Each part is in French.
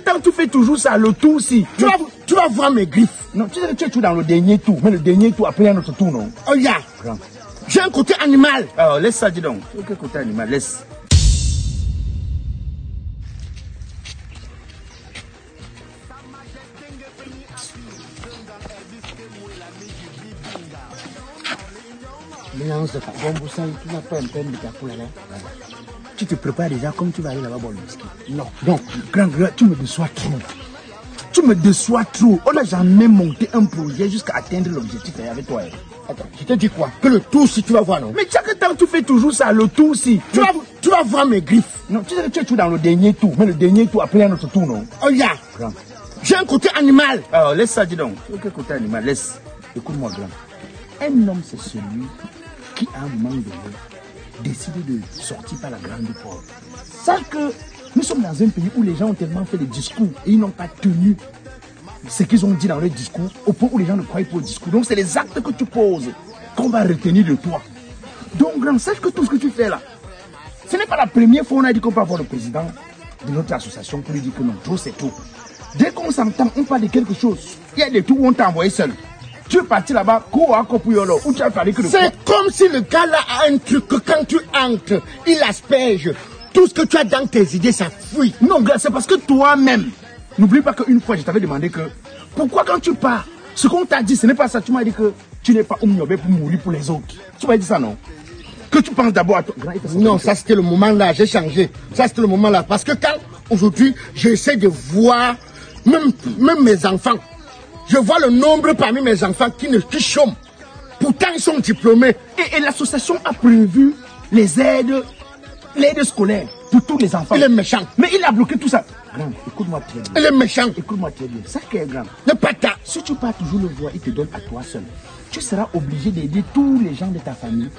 temps tu fais toujours ça, le tour si. Tu vas voir mes griffes. Non, tu sais que tu es tout dans le dernier tour. Mais le dernier tour, après un autre tour, non? Oh, yeah. J'ai un côté animal. Alors, laisse ça, dis donc. Quel côté animal? Laisse. Mélange de Bamboussang, tu vas pas un peu de capoula là. Tu te prépares déjà comme tu vas aller là-bas boire le whisky. Non. Donc, grand, tu me déçois trop. Tu me déçois trop. On n'a jamais monté un projet jusqu'à atteindre l'objectif avec toi. Attends, je te dis quoi? Que le tour si tu vas voir, non? Mais chaque temps tu fais toujours ça, le tour si. Tu vas voir mes griffes. Non, tu sais que tu es tout dans le dernier tour. Mais le dernier tour, après un autre tour, non? Oh, yeah. Grand. J'ai un côté animal. Alors, laisse ça, dis donc. Quel côté animal? Laisse. Écoute-moi, grand. Un homme, c'est celui qui, à un moment donné, décide de sortir par la grande porte. Sache que nous sommes dans un pays où les gens ont tellement fait des discours et ils n'ont pas tenu ce qu'ils ont dit dans leur discours au point où les gens ne croient pas au discours. Donc, c'est les actes que tu poses qu'on va retenir de toi. Donc, grand, sache que tout ce que tu fais là, ce n'est pas la première fois qu'on a dit qu'on peut avoir le président de notre association pour lui dire que non, trop c'est tout. Dès qu'on s'entend, on parle de quelque chose. Il y a des tours où on t'a envoyé seul. Tu es parti là-bas, où tu as fallu que le... C'est comme si le gars là a un truc que quand tu entres, il asperge. Tout ce que tu as dans tes idées, ça fuit. Non, c'est parce que toi-même, n'oublie pas qu'une fois, je t'avais demandé que, pourquoi quand tu pars, ce qu'on t'a dit, ce n'est pas ça. Tu m'as dit que tu n'es pas omniobé pour mourir pour les autres. Tu m'as dit ça, non? Que tu penses d'abord à toi. Non, ça c'était le moment là, j'ai changé. Ça c'était le moment là. Parce que quand, aujourd'hui, j'essaie de voir, même mes enfants, je vois le nombre parmi mes enfants qui chôment. Pourtant, ils sont diplômés. Et l'association a prévu l'aide scolaire pour tous les enfants. Il est méchant. Mais il a bloqué tout ça. Grand, écoute-moi très bien. Il est méchant. Écoute-moi très bien. Ça qui est grand. Ne pas ta. Si tu pars toujours le voir, il te donne à toi seul. Tu seras obligé d'aider tous les gens de ta famille.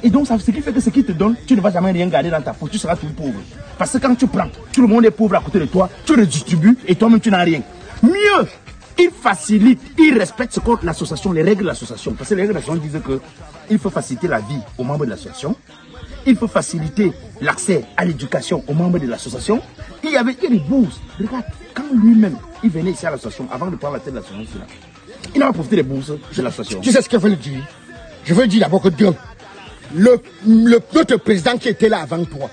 Et donc, ce qui fait que ce qu'il te donne, tu ne vas jamais rien garder dans ta poche. Tu seras tout pauvre. Parce que quand tu prends, tout le monde est pauvre à côté de toi. Tu redistribues et toi-même, tu n'as rien. Mieux, il facilite, il respecte ce que l'association, les règles de l'association. Parce que les règles de l'association disent qu'il faut faciliter la vie aux membres de l'association. Il faut faciliter l'accès à l'éducation aux membres de l'association. Il y avait des bourses. Regarde, quand lui-même, il venait ici à l'association, avant de prendre la tête de l'association, il n'a pas profité des bourses de l'association. Tu sais ce que je veux le dire? Je veux dire d'abord que Dieu, notre président qui était là avant toi,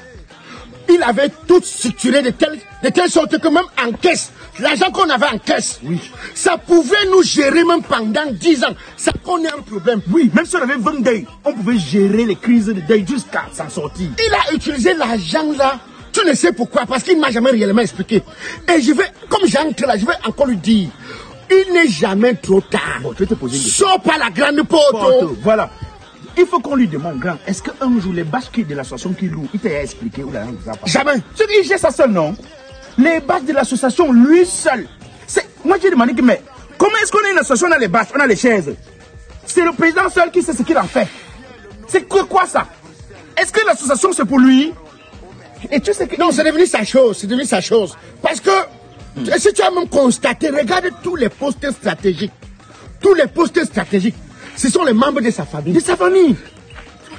il avait tout structuré de telle sorte que même en caisse, l'argent qu'on avait en caisse, oui, ça pouvait nous gérer même pendant 10 ans. Ça connaît un problème. Oui, même si on avait 20 deuils, on pouvait gérer les crises de deuil jusqu'à s'en sortir. Il a utilisé l'argent là, tu ne sais pourquoi, parce qu'il ne m'a jamais réellement expliqué. Et je vais, comme j'entre là, je vais encore lui dire, il n'est jamais trop tard. Bon, je vais te poser une question. Sors par la grande porte. Voilà. Il faut qu'on lui demande, grand, est-ce qu'un jour les bâches de l'association qui loue, il t'a expliqué où l'argent vous a pas? Jamais. Tu dis, il gère ça seul, non? Les bâches de l'association, lui seul. Moi, j'ai demandé que, mais comment est-ce qu'on a une association, on a les bâches, on a les chaises? C'est le président seul qui sait ce qu'il en fait. C'est quoi ça? Est-ce que l'association, c'est pour lui? Et tu sais que... Non, c'est devenu sa chose, c'est devenu sa chose. Parce que, si tu as même constaté, regarde tous les postes stratégiques. Tous les postes stratégiques. Ce sont les membres de sa famille. De sa famille.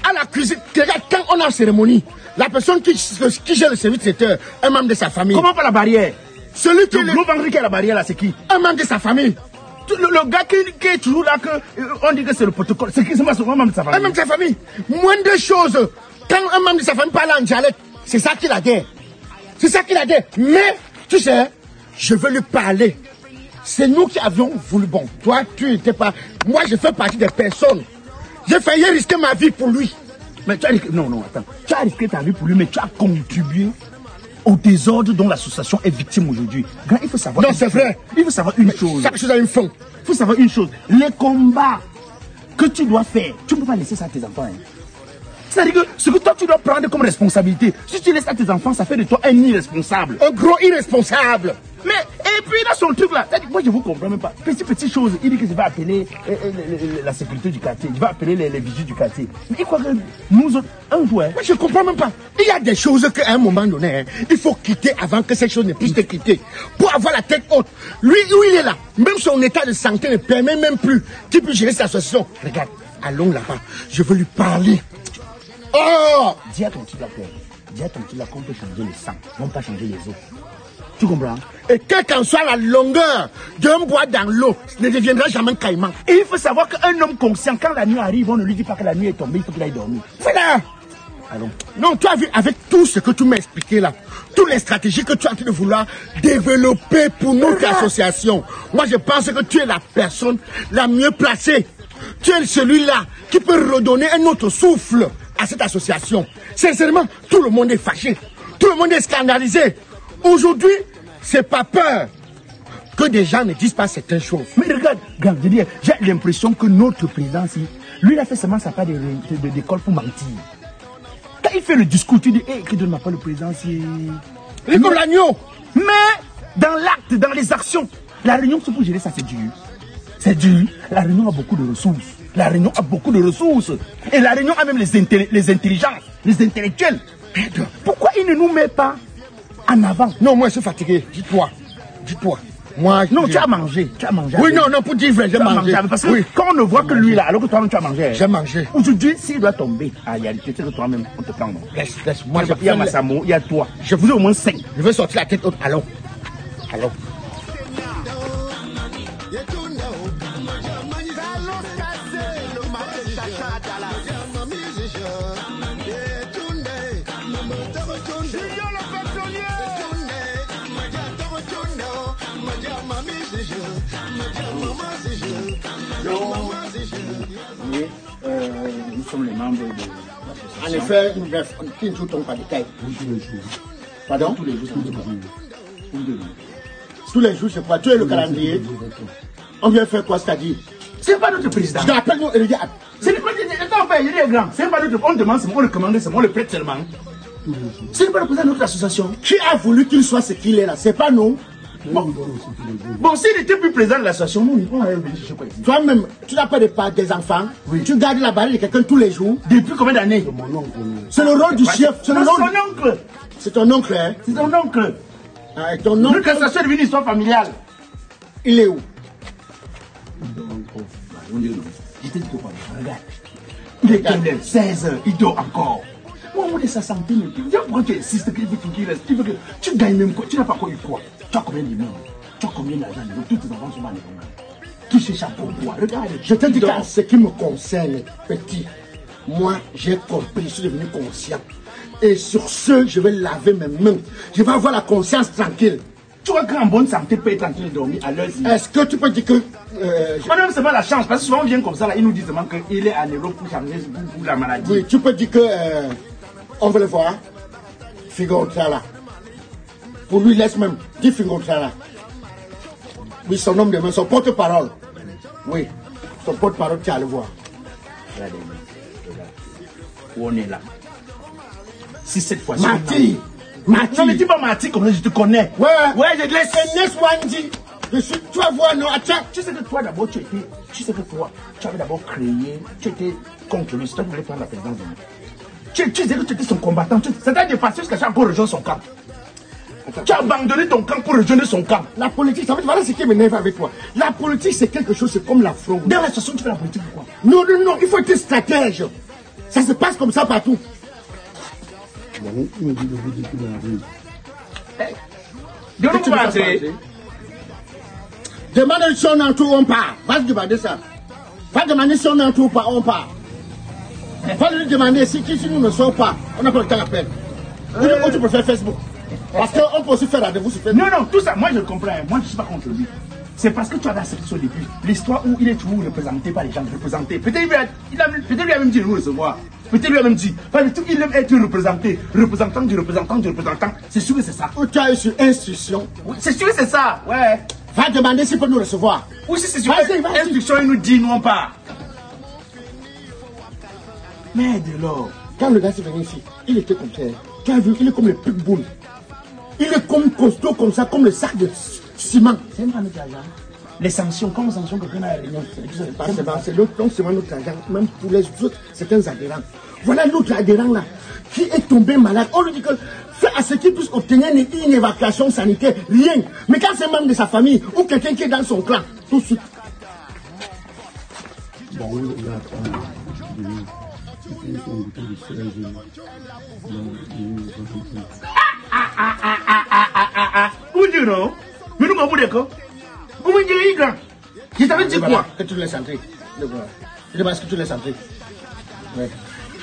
À la cuisine, regarde, quand on a une cérémonie, la personne qui gère le service traiteur est un membre de sa famille. Comment pas la barrière? Celui qui est le gros vendredi qui a la barrière là, c'est qui? Un membre de sa famille. Le gars qui est toujours là, on dit que c'est le protocole. C'est qui? C'est un membre de sa famille. Un membre de sa famille. Moindre chose, quand un membre de sa famille parle en dialecte, c'est ça qu'il a dit. C'est ça qu'il a dit. Mais, tu sais, je veux lui parler. C'est nous qui avions voulu. Bon, toi, tu n'étais pas. Moi, je fais partie des personnes. J'ai failli risquer ma vie pour lui. Mais tu as risqué. Non, attends. Tu as risqué ta vie pour lui, mais tu as contribué au désordre dont l'association est victime aujourd'hui. Il faut savoir. Non, c'est vrai. Il faut savoir une chose. Chaque chose a une fin. Il faut savoir une chose. Les combats que tu dois faire, tu ne peux pas laisser ça à tes enfants. Hein. C'est-à-dire que ce que toi tu dois prendre comme responsabilité, si tu laisses à tes enfants, ça fait de toi un irresponsable. Un gros irresponsable. Mais, et puis là, son truc là, moi je vous comprends même pas. Petite chose, il dit que je vais appeler la sécurité du quartier, je vais appeler les vigiles du quartier. Mais il croit que nous autres, un jour. Moi je comprends même pas. Il y a des choses qu'à un moment donné, il faut quitter avant que ces choses ne puissent te quitter. Pour avoir la tête haute. Lui, où il est là, même son état de santé ne permet même plus qu'il puisse gérer sa association. Regarde, allons là-bas, je veux lui parler. Oh! Dis à ton petit là qu'on peut changer le sang, on ne peut pas changer les os. Tu comprends? Et quelle qu'en soit la longueur d'un bois dans l'eau, ne deviendra jamais un caïman. Et il faut savoir qu'un homme conscient, quand la nuit arrive, on ne lui dit pas que la nuit est tombée, il faut qu'il aille dormir. Voilà. Allons. Non, tu as vu, avec tout ce que tu m'as expliqué là, toutes les stratégies que tu es en train de vouloir développer pour notre association, moi je pense que tu es la personne la mieux placée. Tu es celui-là qui peut redonner un autre souffle à cette association. Sincèrement, tout le monde est fâché. Tout le monde est scandalisé. Aujourd'hui, c'est pas peur que des gens ne disent pas certaines choses. Mais regarde, j'ai l'impression que notre président, lui, il a fait seulement sa part d'école pour mentir. Quand il fait le discours, tu dis, hé, qui donne ma part le président, c'est... Il est comme l'agneau. Mais, dans l'acte, dans les actions, la réunion, c'est pour gérer ça, c'est dur. C'est dur. La réunion a beaucoup de ressources. La réunion a beaucoup de ressources. Et la réunion a même les intelligences, les intellectuels. Pourquoi il ne nous met pas en avant? Non, moi je suis fatigué. Dis-toi. Dis-toi. Moi, non, tu as mangé. Tu as mangé. Oui, non, non, pour dire vrai, j'ai mangé. Parce que quand on ne voit que lui là, alors que toi-même tu as mangé. J'ai mangé. Aujourd'hui, s'il doit tomber, en réalité, c'est que toi-même, on te prend. Laisse, moi, il y a Massamo, il y a toi. Je vous ai au moins 5. Je vais sortir la tête haute. Allons. Allons. Oui, nous sommes les membres de... En effet, qui ne joue ton pas de taille. Oui, tous les jours. Pardon? Tous les jours, tous les jours, c'est quoi? Tu es le calendrier. On vient faire quoi, c'est-à-dire? C'est pas notre président. Je l'appelle nous et le dis. C'est le président. Il est grand. C'est pas notre. On demande, on le commande, on le prête seulement. C'est pas le président de notre association. Qui a voulu qu'il soit ce qu'il est là? C'est pas nous. Bon, s'il était plus président de l'association, nous, on aurait venu chez quoi? Toi-même, tu n'as pas des enfants. Oui. Tu gardes la barre de quelqu'un tous les jours. Depuis combien d'années? C'est le rôle du chef. C'est son oncle. C'est ton oncle, hein? C'est ton oncle. Ah, ton oncle. Notre association est devenue une histoire familiale. Il est où? Je te dis quoi? Regarde. Il est 16h, il dort encore. Moi, on est sa santé, mais pourquoi tu insistes qu'il veut qu'il reste? Tu veux que tu gagnes même quoi? Tu n'as pas quoi eu quoi? Tu as combien de millions? Tu as combien d'argent? Tous tes enfants sont dans les communs. Tu cherches à pourquoi? Regarde. Je te dis qu'en ce qui me concerne, petit, moi, j'ai compris, je suis devenu conscient. Et sur ce, je vais laver mes mains. Je vais avoir la conscience tranquille. Tu vois qu'en bonne santé peut être tranquille de dormir à l'heure. Est-ce que tu peux dire que... Madame, c'est pas la chance, parce que souvent on vient comme ça, là, ils nous disent seulement qu'il est en Europe pour changer pour la maladie. Oui, tu peux dire que... on veut le voir. Figure-toi là. Pour lui, laisse même. Dis figure-toi là. Oui, son homme de main, son porte-parole. Oui, son porte-parole, tu vas le voir. Regardez, où on est là. Si cette fois-ci... Marty! Non, mais dis pas Marty, comme ça je te connais. Ouais, je te laisse. Laisse Wandy. Tu vas voir, non, attends. Tu sais que toi d'abord, tu avais d'abord créé, tu étais contre lui, toi tu voulais prendre la présidence de nous. Tu disais que tu étais son combattant, c'est-à-dire dépassé jusqu'à chaque fois rejoindre son camp. Tu as abandonné ton camp pour rejoindre son camp. La politique, ça veut dire, voilà ce qui m'énerve avec toi. La politique, c'est quelque chose, c'est comme la fraude. Dans la situation, tu fais la politique pourquoi? Non, il faut être stratège. Ça se passe comme ça partout. Demande si on entre ou on part. Va te demander ça. Va demander si on entre ou pas, on part. Va lui demander si nous ne sommes pas. On n'a pas le temps à perdre. Ou tu préfères Facebook. Parce qu'on peut aussi faire rendez-vous sur Facebook. Non, tout ça, moi je comprends. Moi je ne suis pas contre lui. C'est parce que tu as accepté au début. L'histoire où il est toujours représenté par les gens représentés. Peut-être lui a même dit de nous recevoir. Peut-être lui a même dit. Il aime être représenté. Représentant du représentant du représentant. C'est sûr que c'est ça. Ou tu as eu sur instruction. Oui, c'est sûr que c'est ça. Ouais. Va demander s'il peut nous recevoir. Oui, si c'est sûr. Instruction, il nous dit, nous on part. Mais de l'or. Quand le gars s'est venu ici, il était comme ça. Tu as vu, il est comme le pitbull. Il est comme costaud comme ça, comme le sac de ciment. C'est même pas notre argent. Les sanctions, comme sanctions que qu'on a à la réunion, c'est l'autre, non seulement notre argent, même pour les autres, certains adhérents. Voilà l'autre adhérent là, qui est tombé malade. On lui dit que fait à ce qu'il puisse obtenir une évacuation sanitaire, rien. Mais quand c'est un membre de sa famille ou quelqu'un qui est dans son clan, tout de suite. Où tu sûr, non? Mais nous, on vous d'accord? Vous me direz, grand. Je t'avais dit quoi? Que tu laisses entrer. Je demande que tu laisses entrer. Oui.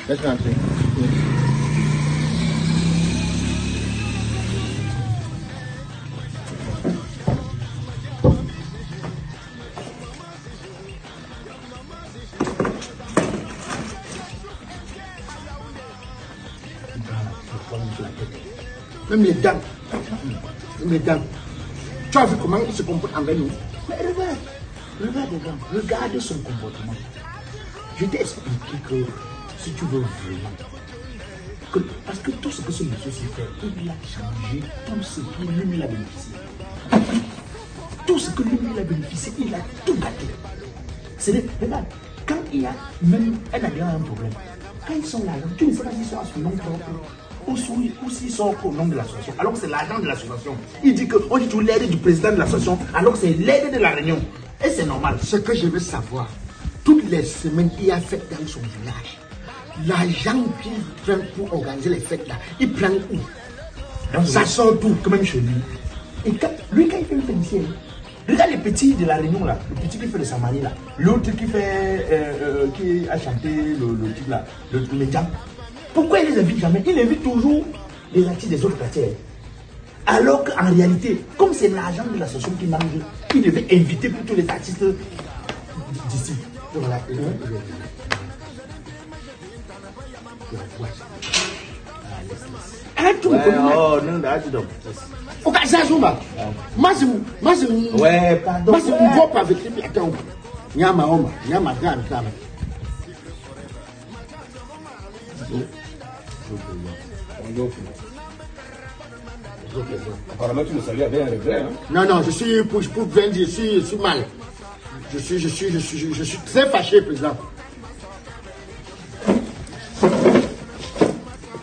Laisse-moi entrer. Oui. Même les dames. Même les dames. Tu as vu comment il se comporte envers nous? Mais regarde son comportement. Je t'ai expliqué que si tu veux vraiment, parce que tout ce que ce monsieur s'est fait, il a changé tout ce qui lui a bénéficié. Tout ce que lui a bénéficié, il a tout gâté. Regarde, quand il y a même un adhérent un problème, quand ils sont là, tu ne sais pas s'ils sont à son nom propre ou s'ils sont au nom de l'association. Alors que c'est l'argent de l'association. Il dit qu'on dit toujours l'aide du président de l'association, alors que c'est l'aide de la réunion. Et c'est normal. Ce que je veux savoir, toutes les semaines, il a fait dans son village. L'argent qu'il prend pour organiser les fêtes là, il prend où? Ça sort tout, quand même chez lui. Et quand il fait une félicité, regarde les petits de la réunion là, le petit qui fait le Samarie là, l'autre qui a chanté le truc là, le médian. Pourquoi il les invite jamais? Il invite toujours les artistes des autres quartiers. Alors qu'en réalité, comme c'est l'argent de l'association qui mange, il devait inviter plutôt les artistes d'ici. Voilà. Oh non, arrête donc. Ok, ça Zumba. Moi c'est ouais, pardon. Moi c'est une voix avec lui. Attends. Nyama Oma, Nyama Gan. Apparemment, tu me salues avec un regret. Hein? Non, je suis pour vendre, je suis mal. Je suis très fâché, président.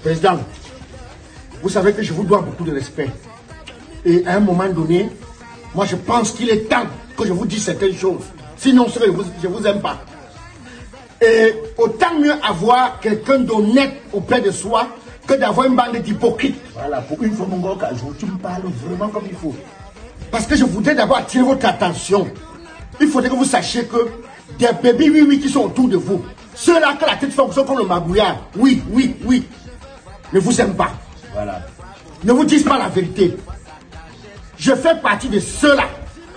Président, vous savez que je vous dois beaucoup de respect. Et à un moment donné, moi je pense qu'il est temps que je vous dise certaines choses. Sinon, je ne vous aime pas. Et autant mieux avoir quelqu'un d'honnête auprès de soi que d'avoir une bande d'hypocrites. Voilà, pour une fois, mon gars, tu me parles vraiment comme il faut. Parce que je voudrais d'abord attirer votre attention. Il faudrait que vous sachiez que des bébés oui qui sont autour de vous, ceux-là que la tête fonctionne comme le magouillard, oui, ne vous aiment pas. Voilà. Ne vous disent pas la vérité. Je fais partie de ceux-là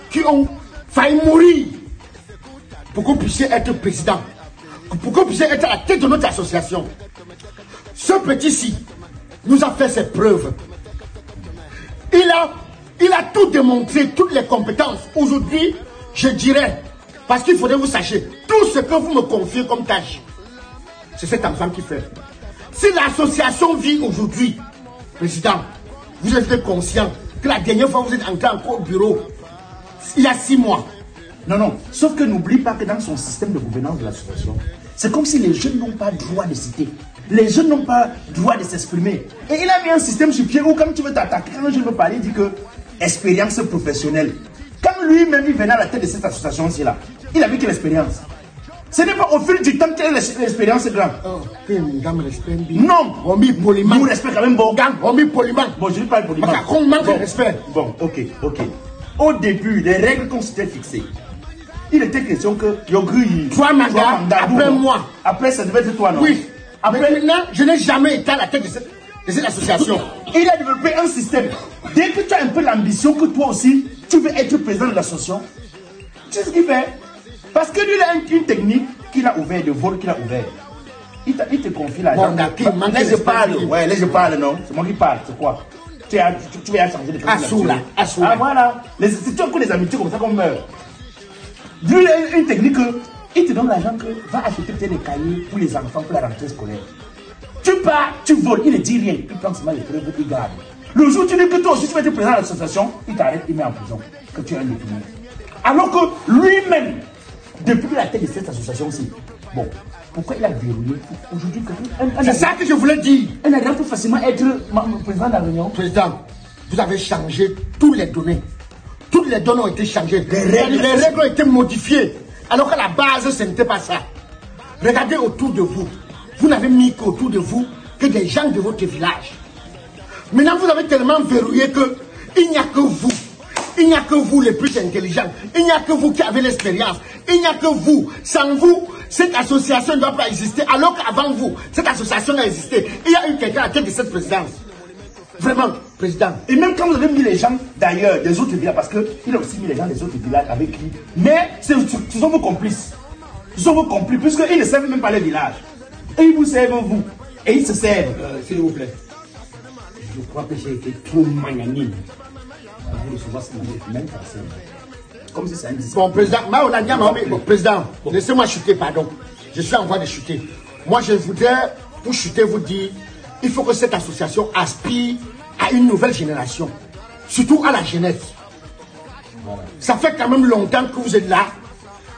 qui ont failli mourir pour que vous puissiez être président, pour que vous puissiez être à la tête de notre association. Ce petit-ci nous a fait ses preuves. Il a tout démontré, toutes les compétences. Aujourd'hui, je dirais, parce qu'il faudrait vous sachiez, tout ce que vous me confiez comme tâche, c'est cet enfant qui fait. Si l'association vit aujourd'hui, président, vous êtes conscient que la dernière fois vous êtes entré encore au bureau, il y a 6 mois. Non, sauf que n'oublie pas que dans son système de gouvernance de l'association, c'est comme si les jeunes n'ont pas droit de citer. Les jeunes n'ont pas droit de s'exprimer. Et il a mis un système sur pied où, quand tu veux t'attaquer, quand un jeune veut parler, il dit que expérience professionnelle. Quand lui-même il venait à la tête de cette association-ci là, il a vu quelle expérience. Ce n'est pas au fil du temps que l'expérience est grande. Oh, non, on met poliment. Nous respectons quand même bon. On met poliment. Bon, je ne parle pas poliment. Parce qu'on manque de respect. Bon, ok. Au début, les règles qu'on s'était fixées, il était question que Yogri, toi mandats, après moi. Après, ça devait être toi, non? Oui. Après, maintenant, je n'ai jamais été à la tête de cette association. Il a développé un système. Dès que tu as un peu l'ambition que toi aussi, tu veux être président de l'association, tu sais ce qu'il fait? Parce que lui, il a une technique qu'il a ouvert, de vol qu'il a ouvert. Il te confie l'argent. Bon, laisse je parle. Ouais, laisse je parle, non? C'est moi qui parle, c'est quoi? Tu vas changer de président. Ah, voilà. C'est tu as que les amitiés comme ça qu'on meurt. Lui, il a une technique, il te donne l'argent que va acheter peut-être des cahiers pour les enfants pour la rentrée scolaire. Tu pars, tu voles, il ne dit rien. Il prend seulement les preuves, il garde. Le jour où tu dis que toi aussi tu vas être président de l'association, il t'arrête, il met en prison. Que tu es un détenu. Alors que lui-même, depuis la tête de cette association-ci, bon, pourquoi il a verrouillé aujourd'hui? C'est ça que je voulais dire. Un agent peut facilement être président de la réunion. Président, vous avez changé toutes les données. Toutes les données ont été changées. Les règles ont été modifiées. Alors qu'à la base, ce n'était pas ça. Regardez autour de vous. Vous n'avez mis qu'autour de vous que des gens de votre village. Maintenant, vous avez tellement verrouillé qu'il n'y a que vous. Il n'y a que vous les plus intelligents. Il n'y a que vous qui avez l'expérience. Il n'y a que vous. Sans vous, cette association ne doit pas exister. Alors qu'avant vous, cette association a existé. Il y a eu quelqu'un à la tête de cette présidence. Vraiment, président. Et même quand vous avez mis les gens d'ailleurs, des autres villages, parce qu'il a aussi mis les gens des autres villages avec lui. Mais ce sont vos complices. Ce sont vos complices, puisqu'ils ne servent même pas les villages. Et ils vous servent vous. Et ils se servent. S'il vous plaît. Je crois que j'ai été trop magnanime. Vous recevoir ce même personne. Comme si c'est un discours. Bon, président, bon, président, laissez-moi chuter, pardon. Je suis en voie de chuter. Moi, je voudrais, pour chuter, vous dire, il faut que cette association aspire à une nouvelle génération. Surtout à la jeunesse. Voilà. Ça fait quand même longtemps que vous êtes là.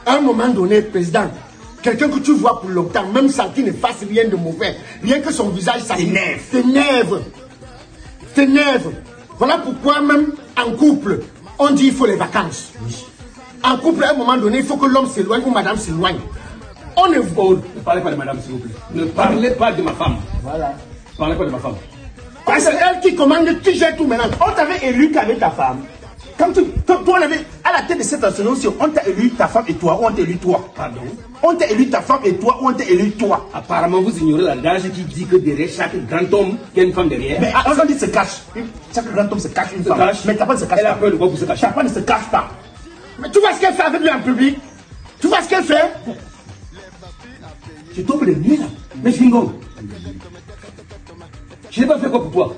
À un moment donné, président, quelqu'un que tu vois pour longtemps, même sans qu'il ne fasse rien de mauvais, rien que son visage t'énerve. Voilà pourquoi même en couple, on dit qu'il faut les vacances. Oui. En couple, à un moment donné, il faut que l'homme s'éloigne ou madame s'éloigne. On ne parlez pas de madame, s'il vous plaît. Ne parlez pas de ma femme. Voilà. Parlez pas de ma femme. C'est elle qui commande, qui gère tout maintenant. On t'avait élu qu'avec ta femme. Quand toi, on avait à la tête de cette association, on t'a élu ta femme et toi, ou on t'a élu toi. Pardon. On t'a élu ta femme et toi, ou on t'a élu toi. Apparemment, vous ignorez l'adage qui dit que derrière chaque grand homme, il y a une femme derrière. Mais on dit se cache. Chaque grand homme se cache une femme. Mais ta femme ne se cache pas. Elle a peur de quoi pour se cacher. Ta femme ne se cache pas. Mais tu vois ce qu'elle fait avec lui en public? Tu vois ce qu'elle fait? Je tombe de nuit là. Mais Fingon, je n'ai pas fait quoi pour toi?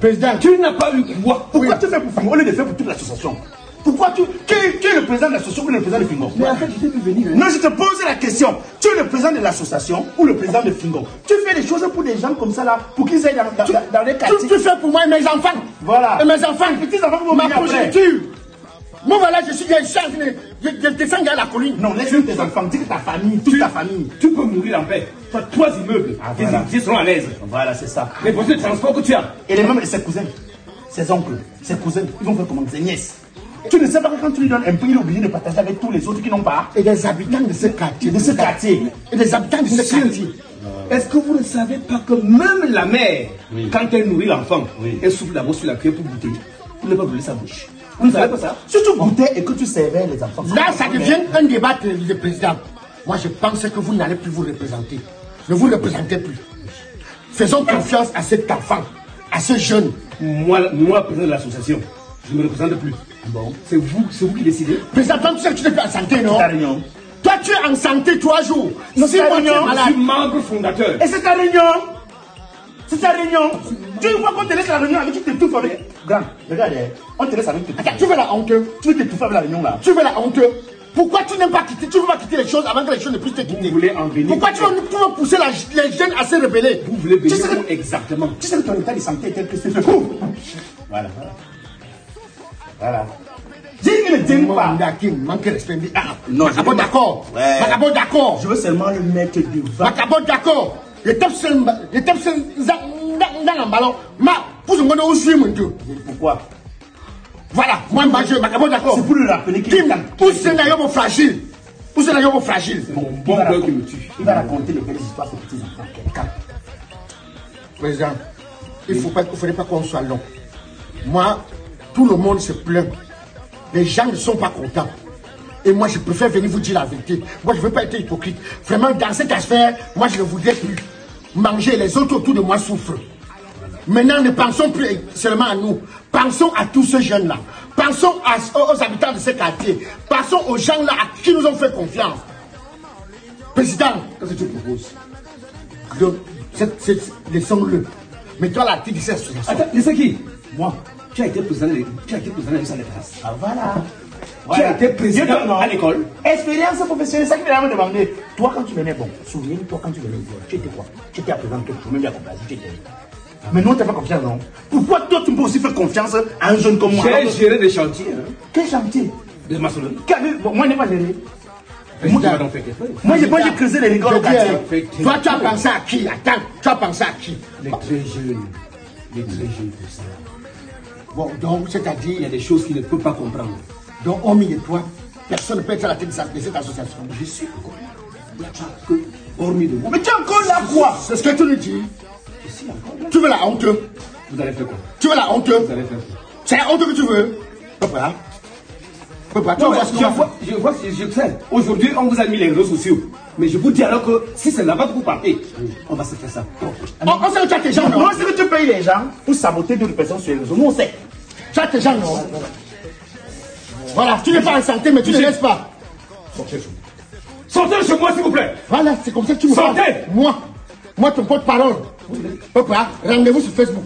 Président, tu n'as pas eu quoi? Pourquoi tu fais pour Fingon au lieu de faire pour toute l'association? Pourquoi tu... Qui est le président de l'association ou le président de Fingon? Mais en fait, je t'ai vu venir. Non, je te pose la question. Tu es le président de l'association ou le président de Fingon? Tu fais des choses pour des gens comme ça là, pour qu'ils aillent dans les quartiers. Tu fais pour moi et mes enfants. Voilà. Et mes enfants. Les petits enfants vont ma venir après. progéniture. Moi voilà, je suis je descends à la colline. Non, laisse tes enfants, dis que ta famille, toute ta famille. Tu peux mourir en paix. Tu as 3 immeubles. Voilà. Ils seront à l'aise. Voilà, c'est ça. Les voitures de transport que tu as. Et les mêmes, ses cousins, ses oncles, ses cousins, ils vont faire comment? Ses nièces. Tu ne sais pas que quand tu lui donnes un peu, il est obligé de partager avec tous les autres qui n'ont pas. Et des habitants de ce quartier. Et des habitants de ce quartier. Est-ce que vous ne savez pas que même la mère, quand elle nourrit l'enfant, elle souffle d'abord sur la cuillère pour goûter. Pour ne pas brûler sa bouche. Vous ne savez pas ça? Si tu goûtais et que tu servais les enfants. Là, ça devient un débat de président. Moi, je pense que vous n'allez plus vous représenter. Ne vous représentez plus. Faisons confiance à cet enfant, à ce jeune. Moi, président de l'association, je ne me représente plus. Bon, c'est vous qui décidez. Président, toi, tu sais que tu n'es pas en santé, non? Toi, tu es en santé 3 jours. Non, c'est ta réunion. Je suis membre fondateur. Et c'est ta réunion. C'est ta réunion. Tu vois qu'on te laisse la réunion avec qui t'étouffes avec. Grand, regarde, on te laisse avec t'étouffer. Tu veux la honteux? Tu veux t'étouffer avec la réunion là. Tu veux la honteux? Pourquoi tu n'aimes pas quitter? Tu veux pas quitter les choses avant que les choses ne puissent te quitter? Vous voulez en venir? Pourquoi tu veux pousser les jeunes à se rebeller? Vous voulez venir exactement? Tu sais que ton état de santé est tel que c'est fait. Voilà. Voilà. Dis qu'il ne t'aime pas. Manque de respect. Non, Macabo d'accord. Macabo d'accord. Je veux seulement le mettre devant. Macabo d'accord. Les tape dans un ballon. Pourquoi? Voilà, moi je Macabo d'accord. C'est pour lui rappeler qu'il est où c'est d'ailleurs fragile. Où c'est d'ailleurs fragile. C'est mon bon cœur qui me tue. Il va raconter les belles histoires aux petits enfants. Quelqu'un. Président, il ne faudrait pas qu'on soit long. Moi, tout le monde se plaint. Les gens ne sont pas contents. Et moi, je préfère venir vous dire la vérité. Moi, je ne veux pas être hypocrite. Vraiment, dans cette affaire, moi, je ne voudrais plus manger. Les autres autour de moi souffrent. Maintenant, ne pensons plus seulement à nous. Pensons à tous ces jeunes-là. Pensons aux habitants de ce quartier. Pensons aux gens-là à qui nous ont fait confiance. Président, qu'est-ce que tu proposes? Donc, laissons-le. Mets-toi la tête de cette association. Attends, c'est qui? Moi. Tu as été président de l'État. Ah voilà. Tu as été président à l'école. Expérience professionnelle, c'est ça qui m'a demandé. Toi, quand tu venais, bon, souviens-toi quand tu venais, tu étais quoi? Tu étais à présent, tu même bien complaisant, tu étais. Mais non, tu n'as pas confiance, non? Pourquoi toi, tu peux aussi faire confiance à un jeune comme moi? J'ai géré des chantiers. Quel chantier? De maçonnerie. Moi, je n'ai pas géré. Moi, j'ai creusé les rigoles au quartier. Toi, tu as pensé à qui? Attends, tu as pensé à qui? Les très jeunes. Les très jeunes, tout ça. Bon, donc, c'est-à-dire, il y a des choses qu'il ne peut pas comprendre. Donc, hormis de toi, personne ne peut être à la tête de cette association. Je suis encore là. Il n'y a pas que hormis de moi. Mais tu es encore là, quoi? C'est ce que tu nous dis. Je suis encore là. Tu veux la honte? Vous allez faire quoi? Tu veux la honte? Vous allez faire quoi? C'est la honte que tu veux? Papa, tu vas Non, voir ce qu'on va faire. je sais. Aujourd'hui, on vous a mis les réseaux sociaux. Mais je vous dis alors que si c'est là-bas que vous partez, on va se faire ça. On sait où tu as tes gens, non? Non, c'est que tu payes les gens pour saboter d'autres personnes sur les réseaux. Nous, on sait. Tu as tes gens, non? Voilà, tu n'es pas en santé, mais tu ne laisses pas. Sortez de chez moi, s'il vous plaît. Voilà, c'est comme ça que tu me Sortez. parles. Moi, ton porte-parole. Papa, rendez-vous sur Facebook.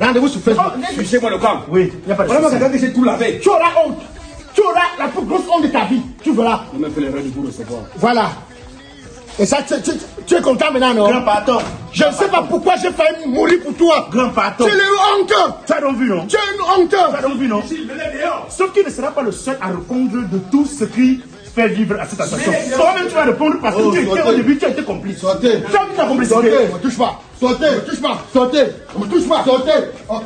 Rendez-vous sur Facebook. Fichez-moi le camp. Oui, il n'y a pas de Voilà, souci. regarde que j'ai tout lavé. Tu auras honte. Tu auras la plus grosse honte de ta vie. Tu verras. Je me fais l'erreur de vous recevoir. Voilà. Et ça, tu es content maintenant, non? Grand patron. Je ne sais pas pourquoi j'ai failli mourir pour toi. Grand patron. Tu es une honte. Tu as donc vu, non? Tu es une honte. Tu as donc vu, non? Sauf qu'il ne sera pas le seul à répondre de tout ce qui fait vivre à cette association. Toi-même, tu vas répondre parce que tu étais au début, tu as été complice. Sortez. Tu as mis ta complicité. Sortez. Ne me touche pas. Sortez. Ne me touche pas. Sortez. Ne me touche pas. Sortez. Ok.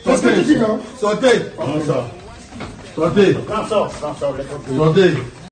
C'est ce que tu dis, non? Sortez. Sortez. Sortez.